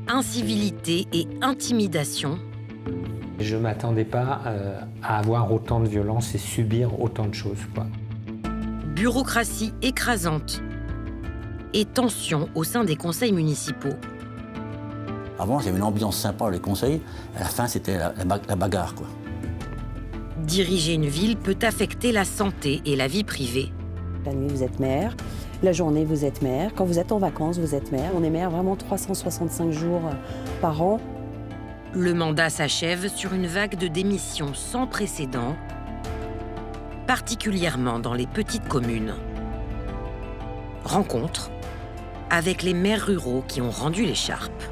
incivilité et intimidation. Je ne m'attendais pas à avoir autant de violence et subir autant de choses, quoi. Bureaucratie écrasante et tensions au sein des conseils municipaux. Avant, j'avais une ambiance sympa dans les conseils. À la fin, c'était la bagarre, quoi. Diriger une ville peut affecter la santé et la vie privée. La nuit, vous êtes maire. La journée, vous êtes maire. Quand vous êtes en vacances, vous êtes maire. On est maire vraiment 365 jours par an. Le mandat s'achève sur une vague de démissions sans précédent, particulièrement dans les petites communes. Rencontre avec les maires ruraux qui ont rendu l'écharpe.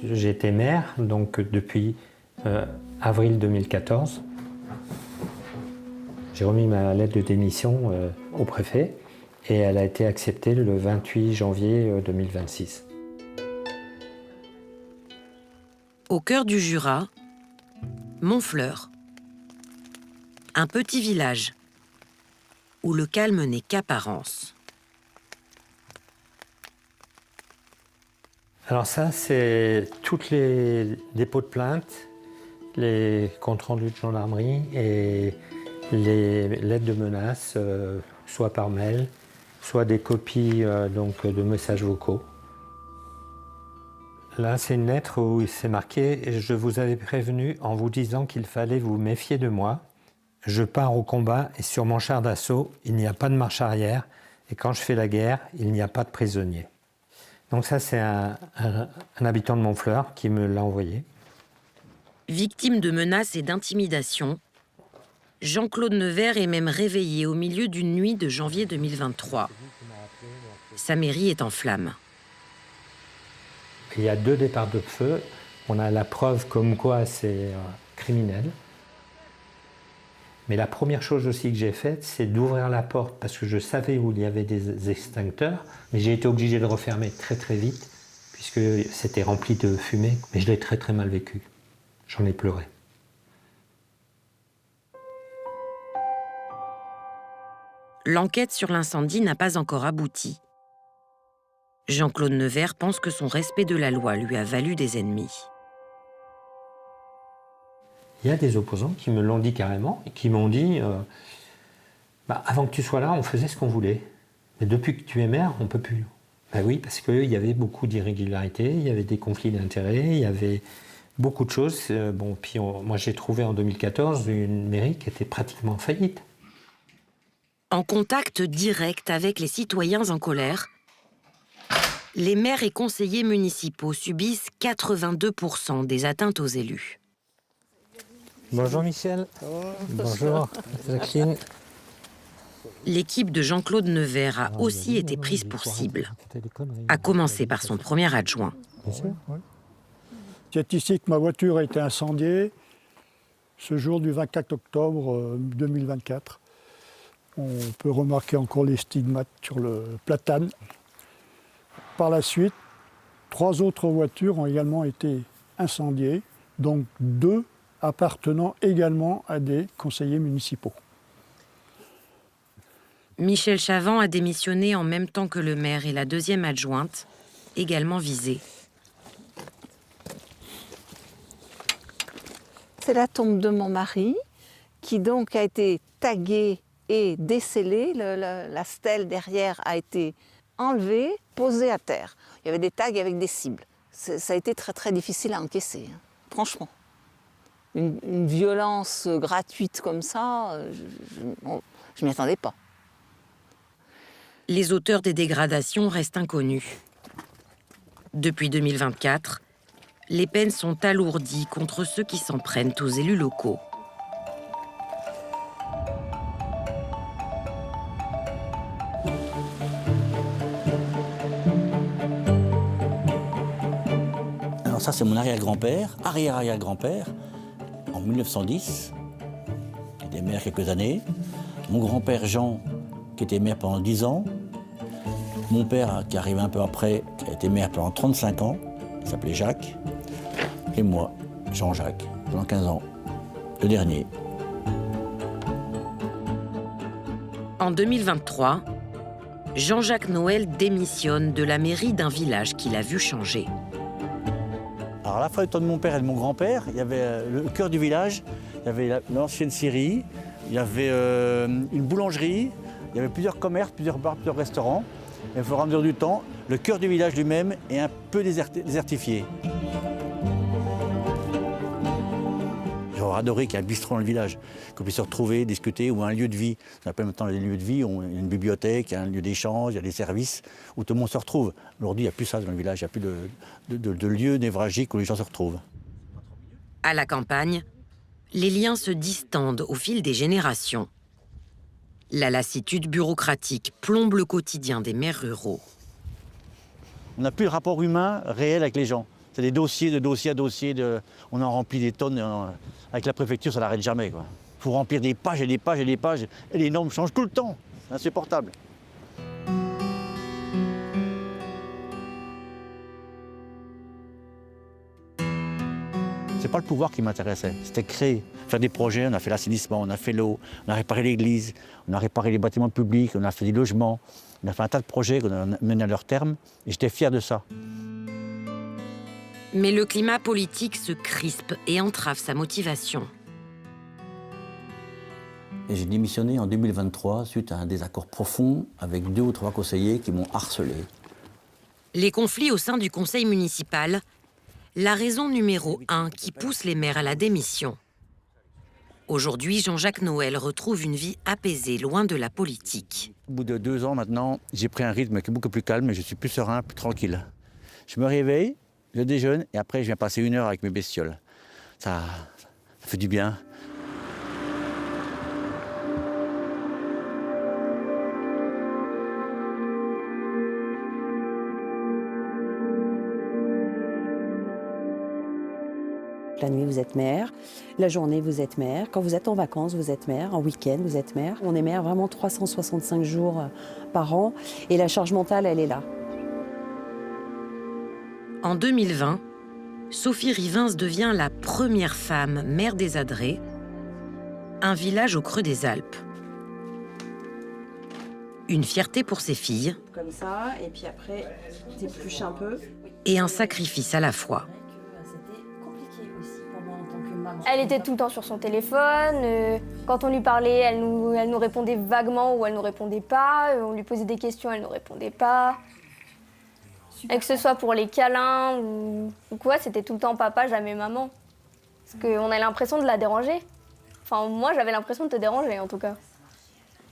J'ai été maire donc depuis avril 2014. J'ai remis ma lettre de démission au préfet et elle a été acceptée le 28 janvier 2026. Au cœur du Jura, Montfleur, un petit village où le calme n'est qu'apparence. Alors ça, c'est toutes les dépôts de plainte, les comptes rendus de gendarmerie et les lettres de menaces, soit par mail, soit des copies donc, de messages vocaux. Là, c'est une lettre où c'est marqué « Je vous avais prévenu en vous disant qu'il fallait vous méfier de moi. Je pars au combat et sur mon char d'assaut, il n'y a pas de marche arrière. Et quand je fais la guerre, il n'y a pas de prisonniers. » Donc ça, c'est un habitant de Montfleur qui me l'a envoyé. Victime de menaces et d'intimidations, Jean-Claude Nevers est même réveillé au milieu d'une nuit de janvier 2023. Sa mairie est en flammes. Il y a 2 départs de feu. On a la preuve comme quoi c'est criminel. Mais la première chose aussi que j'ai faite, c'est d'ouvrir la porte parce que je savais où il y avait des extincteurs, mais j'ai été obligé de refermer très très vite puisque c'était rempli de fumée, mais je l'ai très très mal vécu. J'en ai pleuré. L'enquête sur l'incendie n'a pas encore abouti. Jean-Claude Nevers pense que son respect de la loi lui a valu des ennemis. Il y a des opposants qui me l'ont dit carrément, et qui m'ont dit avant que tu sois là, on faisait ce qu'on voulait. Mais depuis que tu es maire, on ne peut plus. Ben oui, parce qu'il y avait beaucoup d'irrégularités, il y avait des conflits d'intérêts, il y avait beaucoup de choses. Moi, j'ai trouvé en 2014 une mairie qui était pratiquement en faillite. En contact direct avec les citoyens en colère, les maires et conseillers municipaux subissent 82% des atteintes aux élus. Bonjour Michel. Bonjour Jacqueline. L'équipe de Jean-Claude Nevers a aussi été prise pour cible, à commencer par son premier adjoint. C'est ici que ma voiture a été incendiée, ce jour du 24 octobre 2024. On peut remarquer encore les stigmates sur le platane. Par la suite, 3 autres voitures ont également été incendiées, donc 2 appartenant également à des conseillers municipaux. Michel Chavant a démissionné en même temps que le maire et la 2e adjointe, également visée. C'est la tombe de mon mari, qui donc a été taguée et décellée. La stèle derrière a été enlevée, posée à terre. Il y avait des tags avec des cibles. Ça a été très très difficile à encaisser, hein, franchement. Une violence gratuite comme ça, je m'y attendais pas. Les auteurs des dégradations restent inconnus. Depuis 2024, les peines sont alourdies contre ceux qui s'en prennent aux élus locaux. Alors ça, c'est mon arrière-grand-père, arrière-arrière-grand-père, en 1910, qui était maire quelques années. Mon grand-père Jean, qui était maire pendant 10 ans. Mon père, qui arrive un peu après, qui a été maire pendant 35 ans, il s'appelait Jacques. Et moi, Jean-Jacques, pendant 15 ans. le dernier. En 2023, Jean-Jacques Noël démissionne de la mairie d'un village qu'il a vu changer. Alors à la fois du temps de mon père et de mon grand-père, il y avait le cœur du village, il y avait l'ancienne scierie, il y avait une boulangerie, il y avait plusieurs commerces, plusieurs bars, plusieurs restaurants. Et au fur et à mesure du temps, le cœur du village lui-même est un peu désertifié. J'aurais adoré qu'il y ait un bistrot dans le village, qu'on puisse se retrouver, discuter, ou un lieu de vie. On appelle maintenant les lieux de vie, il y a une bibliothèque, il y a un lieu d'échange, il y a des services où tout le monde se retrouve. Aujourd'hui, il n'y a plus ça dans le village, il n'y a plus de lieu névralgique où les gens se retrouvent. À la campagne, les liens se distendent au fil des générations. La lassitude bureaucratique plombe le quotidien des maires ruraux. On n'a plus le rapport humain réel avec les gens. C'est des dossiers de dossier à dossier. On en remplit des tonnes. Avec la préfecture, ça n'arrête jamais. Il faut remplir des pages et des pages et des pages. Et les normes changent tout le temps. C'est insupportable. C'est pas le pouvoir qui m'intéressait. C'était créer, faire des projets. On a fait l'assainissement, on a fait l'eau, on a réparé l'église, on a réparé les bâtiments publics, on a fait des logements. On a fait un tas de projets qu'on a menés à leur terme. Et j'étais fier de ça. Mais le climat politique se crispe et entrave sa motivation. Et j'ai démissionné en 2023 suite à un désaccord profond avec 2 ou 3 conseillers qui m'ont harcelé. Les conflits au sein du conseil municipal, la raison numéro 1 qui pousse les maires à la démission. Aujourd'hui, Jean-Jacques Noël retrouve une vie apaisée, loin de la politique. Au bout de 2 ans maintenant, j'ai pris un rythme qui est beaucoup plus calme et je suis plus serein, plus tranquille. Je me réveille, je déjeune et après je viens passer 1 heure avec mes bestioles. Ça fait du bien. La nuit, vous êtes maire. La journée, vous êtes maire. Quand vous êtes en vacances, vous êtes maire. En week-end, vous êtes maire. On est maire vraiment 365 jours par an. Et la charge mentale, elle est là. En 2020, Sophie Rivens devient la première femme maire des Adrets, un village au creux des Alpes. Une fierté pour ses filles. Comme ça, et puis après, t'épluches un peu. Et un sacrifice à la fois. Elle était tout le temps sur son téléphone. Quand on lui parlait, elle nous répondait vaguement ou elle nous répondait pas. On lui posait des questions, elle nous répondait pas. Et que ce soit pour les câlins ou quoi, c'était tout le temps papa, jamais maman. Parce qu'on a l'impression de la déranger. Enfin, moi, j'avais l'impression de te déranger, en tout cas.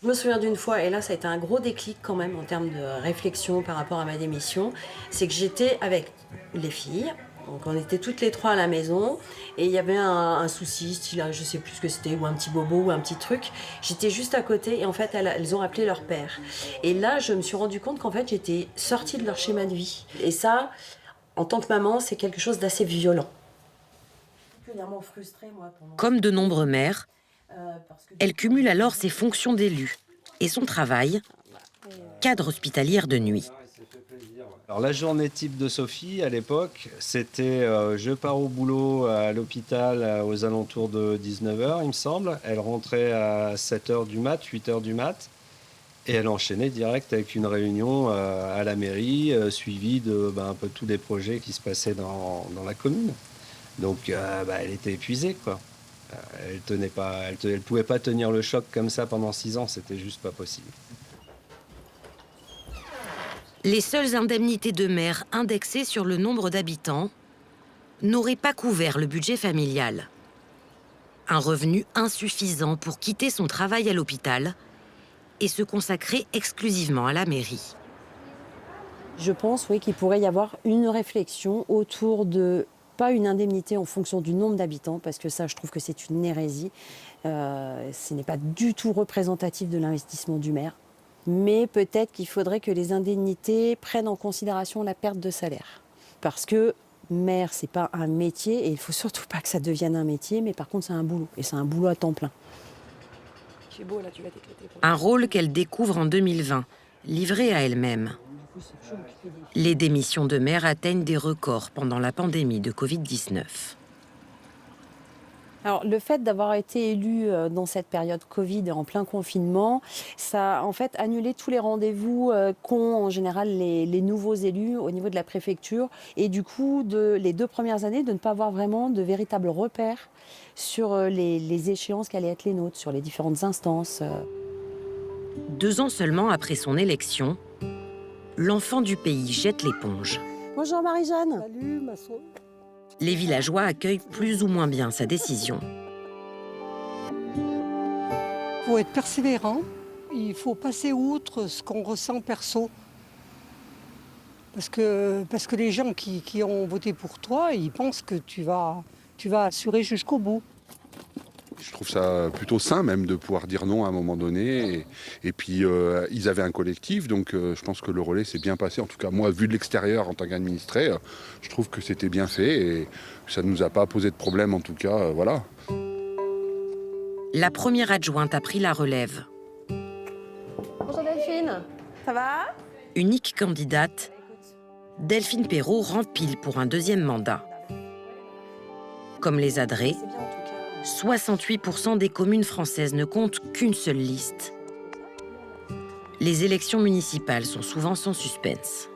Je me souviens d'une fois, et là, ça a été un gros déclic quand même en termes de réflexion par rapport à ma démission. C'est que j'étais avec les filles. Donc on était toutes les 3 à la maison et il y avait un souci, style, je sais plus ce que c'était, ou un petit bobo ou un petit truc. J'étais juste à côté et en fait elles ont appelé leur père. Et là je me suis rendu compte qu'en fait j'étais sortie de leur schéma de vie. Et ça, en tant que maman, c'est quelque chose d'assez violent. Comme de nombreux maires, elle cumule alors ses fonctions d'élu et son travail, cadre hospitalière de nuit. Alors la journée type de Sophie, à l'époque, c'était je pars au boulot à l'hôpital aux alentours de 19h, il me semble. Elle rentrait à 7h du mat, 8h du mat. Et elle enchaînait direct avec une réunion à la mairie, suivie de un peu tous les projets qui se passaient dans la commune. Donc elle était épuisée, quoi. Elle pouvait pas tenir le choc comme ça pendant 6 ans, c'était juste pas possible. Les seules indemnités de maire indexées sur le nombre d'habitants n'auraient pas couvert le budget familial. Un revenu insuffisant pour quitter son travail à l'hôpital et se consacrer exclusivement à la mairie. Je pense, oui, qu'il pourrait y avoir une réflexion autour de, pas une indemnité en fonction du nombre d'habitants, parce que ça, je trouve que c'est une hérésie. Ce n'est pas du tout représentatif de l'investissement du maire. Mais peut-être qu'il faudrait que les indemnités prennent en considération la perte de salaire. Parce que maire, c'est pas un métier, et il faut surtout pas que ça devienne un métier, mais par contre, c'est un boulot. Et c'est un boulot à temps plein. Un rôle qu'elle découvre en 2020, livrée à elle-même. Les démissions de maire atteignent des records pendant la pandémie de Covid-19. Alors, le fait d'avoir été élu dans cette période Covid et en plein confinement, ça a en fait annulé tous les rendez-vous qu'ont en général les nouveaux élus au niveau de la préfecture. Et du coup, les 2 premières années, de ne pas avoir vraiment de véritables repères sur les échéances qui allaient être les nôtres, sur les différentes instances. 2 ans seulement après son élection, l'enfant du pays jette l'éponge. Bonjour Marie-Jeanne. Salut, ma soeur. Les villageois accueillent plus ou moins bien sa décision. Il faut être persévérant, il faut passer outre ce qu'on ressent perso. Parce que les gens qui ont voté pour toi, ils pensent que tu vas assurer jusqu'au bout. Je trouve ça plutôt sain même de pouvoir dire non à un moment donné. Et puis ils avaient un collectif, donc je pense que le relais s'est bien passé. En tout cas, moi, vu de l'extérieur en tant qu'administré, je trouve que c'était bien fait et ça ne nous a pas posé de problème en tout cas. Voilà. La première adjointe a pris la relève. Bonjour Delphine. Ça va? Unique candidate, Delphine Perrault rempile pour un 2e mandat. Comme les Adrets, 68% des communes françaises ne comptent qu'une seule liste. Les élections municipales sont souvent sans suspense.